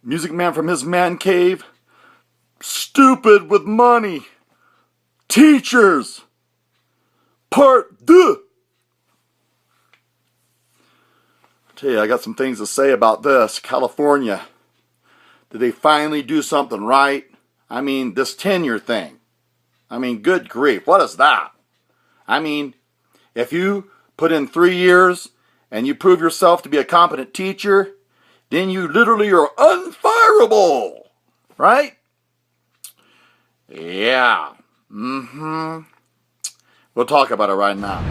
Music Man from his man cave. Stupid with money. Teachers. Part 2. Tell you, I got some things to say about this. California. Did they finally do something right? I mean, this tenure thing. I mean, good grief. What is that? I mean, if you put in 3 years and you prove yourself to be a competent teacher, then you literally are unfireable. Right? Yeah. We'll talk about it right now.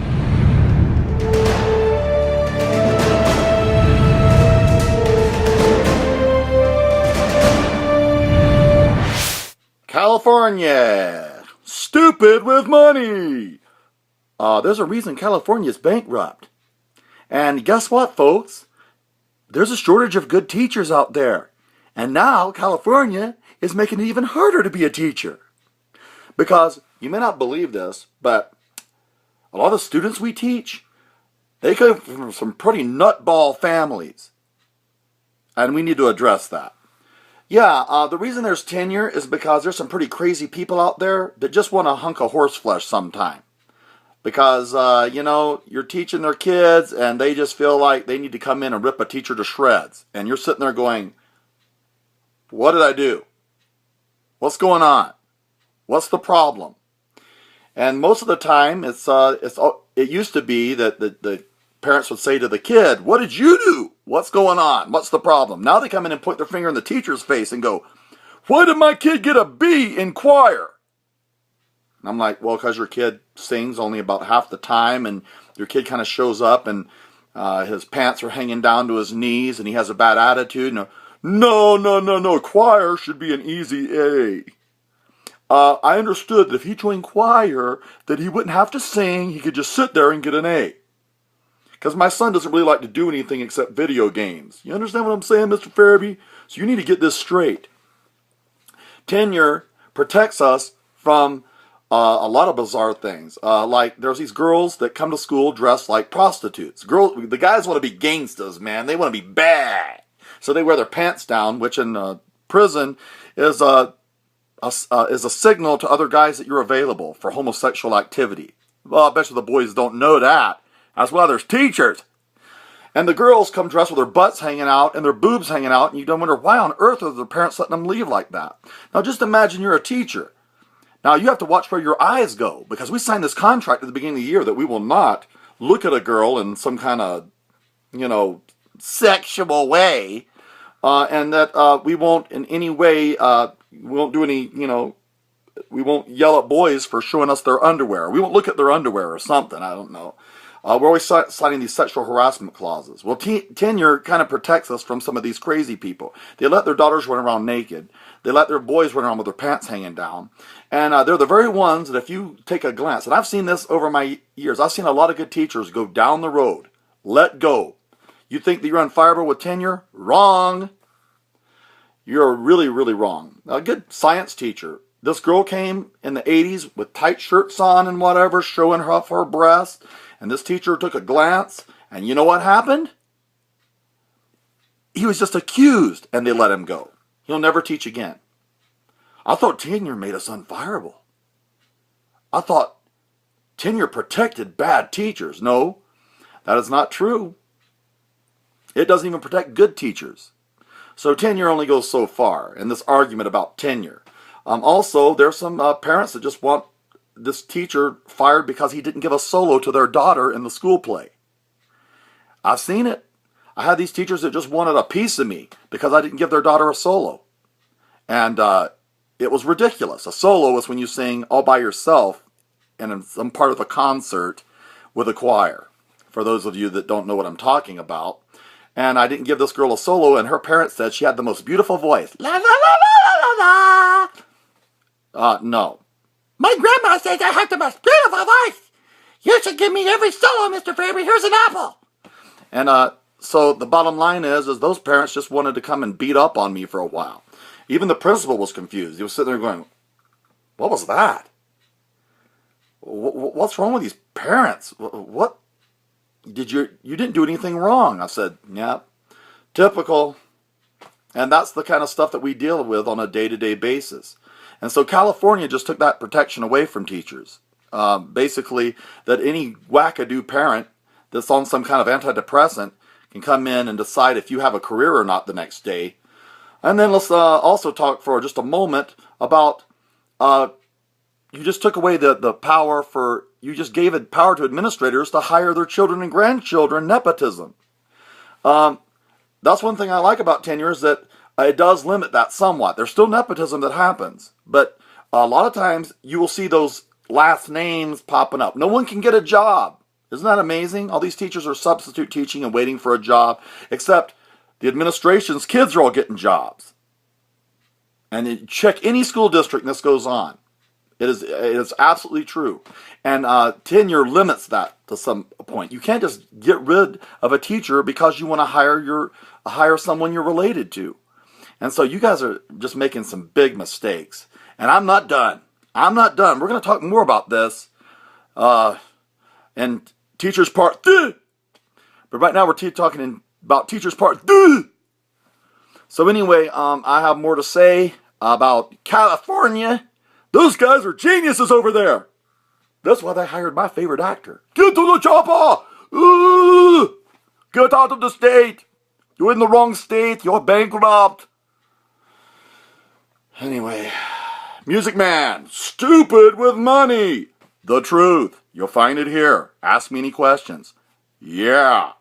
California. Stupid with money. There's a reason California is bankrupt. And guess what, folks? There's a shortage of good teachers out there. And now California is making it even harder to be a teacher. Because you may not believe this, but a lot of the students we teach, they come from some pretty nutball families. And we need to address that. Yeah, the reason there's tenure is because there's some pretty crazy people out there that just want a hunk of horse flesh sometime. Because, you're teaching their kids and they just feel like they need to come in and rip a teacher to shreds. And you're sitting there going, what did I do? What's going on? What's the problem? And most of the time, it used to be that the parents would say to the kid, what did you do? What's going on? What's the problem? Now they come in and point their finger in the teacher's face and go, why did my kid get a B in choir? And I'm like, well, because your kid sings only about half the time, and your kid kind of shows up and his pants are hanging down to his knees and he has a bad attitude. No. Choir should be an easy A. I understood that if he joined choir, that he wouldn't have to sing. He could just sit there and get an A. Because my son doesn't really like to do anything except video games. You understand what I'm saying, Mr. Farabee? So you need to get this straight. Tenure protects us from a lot of bizarre things. Like there's these girls that come to school dressed like prostitutes. The guys want to be gangsters, man. They want to be bad. So they wear their pants down, which in prison is a signal to other guys that you're available for homosexual activity. Well, I bet you the boys don't know that. That's why there's teachers. And the girls come dressed with their butts hanging out and their boobs hanging out, and you don't wonder why on earth are their parents letting them leave like that. Now just imagine you're a teacher. Now you have to watch where your eyes go, because we signed this contract at the beginning of the year that we will not look at a girl in some kind of, sexual way, and that we won't in any way, we won't do any, we won't yell at boys for showing us their underwear. We won't look at their underwear or something, I don't know. We're always signing these sexual harassment clauses. Well, tenure kind of protects us from some of these crazy people. They let their daughters run around naked. They let their boys run around with their pants hanging down. And they're the very ones that if you take a glance, and I've seen this over my years, I've seen a lot of good teachers go down the road, let go. You think that you're unfireable with tenure? Wrong. You're really, really wrong. A good science teacher. This girl came in the 80s with tight shirts on and whatever, showing off her breast. And this teacher took a glance, and you know what happened? He was just accused, and they let him go. He'll never teach again. I thought tenure made us unfireable. I thought tenure protected bad teachers. No, that is not true. It doesn't even protect good teachers. So tenure only goes so far in this argument about tenure. Also, there's some parents that just want this teacher fired because he didn't give a solo to their daughter in the school play. I've seen it. I had these teachers that just wanted a piece of me because I didn't give their daughter a solo. And it was ridiculous. A solo is when you sing all by yourself in some part of a concert with a choir. For those of you that don't know what I'm talking about. And I didn't give this girl a solo, and her parents said she had the most beautiful voice. La la la la la la. No. My grandma says I have the most beautiful voice. You should give me every solo, Mr. Farabee. Here's an apple. And so the bottom line is those parents just wanted to come and beat up on me for a while. Even the principal was confused. He was sitting there going, what was that? What's wrong with these parents? What? You didn't do anything wrong. I said, yeah, typical. And that's the kind of stuff that we deal with on a day-to-day basis. And so California just took that protection away from teachers. Basically, that any wackadoo parent that's on some kind of antidepressant can come in and decide if you have a career or not the next day. And then let's also talk for just a moment about you just took away the power for, you just gave it power to administrators to hire their children and grandchildren, nepotism. That's one thing I like about tenure is that it does limit that somewhat. There's still nepotism that happens, but a lot of times you will see those last names popping up. No one can get a job. Isn't that amazing? All these teachers are substitute teaching and waiting for a job, except the administration's kids are all getting jobs. And you check any school district and this goes on. It is absolutely true. And tenure limits that to some point. You can't just get rid of a teacher because you want to hire someone you're related to. And so you guys are just making some big mistakes. And I'm not done. I'm not done. We're going to talk more about this in Teachers Part 2. But right now we're talking about Teachers Part 2. So anyway, I have more to say about California. Those guys are geniuses over there. That's why they hired my favorite actor. Get to the chopper! Ooh! Get out of the state! You're in the wrong state. You're bankrupt. Anyway, Music Man, stupid with money. The truth. You'll find it here. Ask me any questions. Yeah.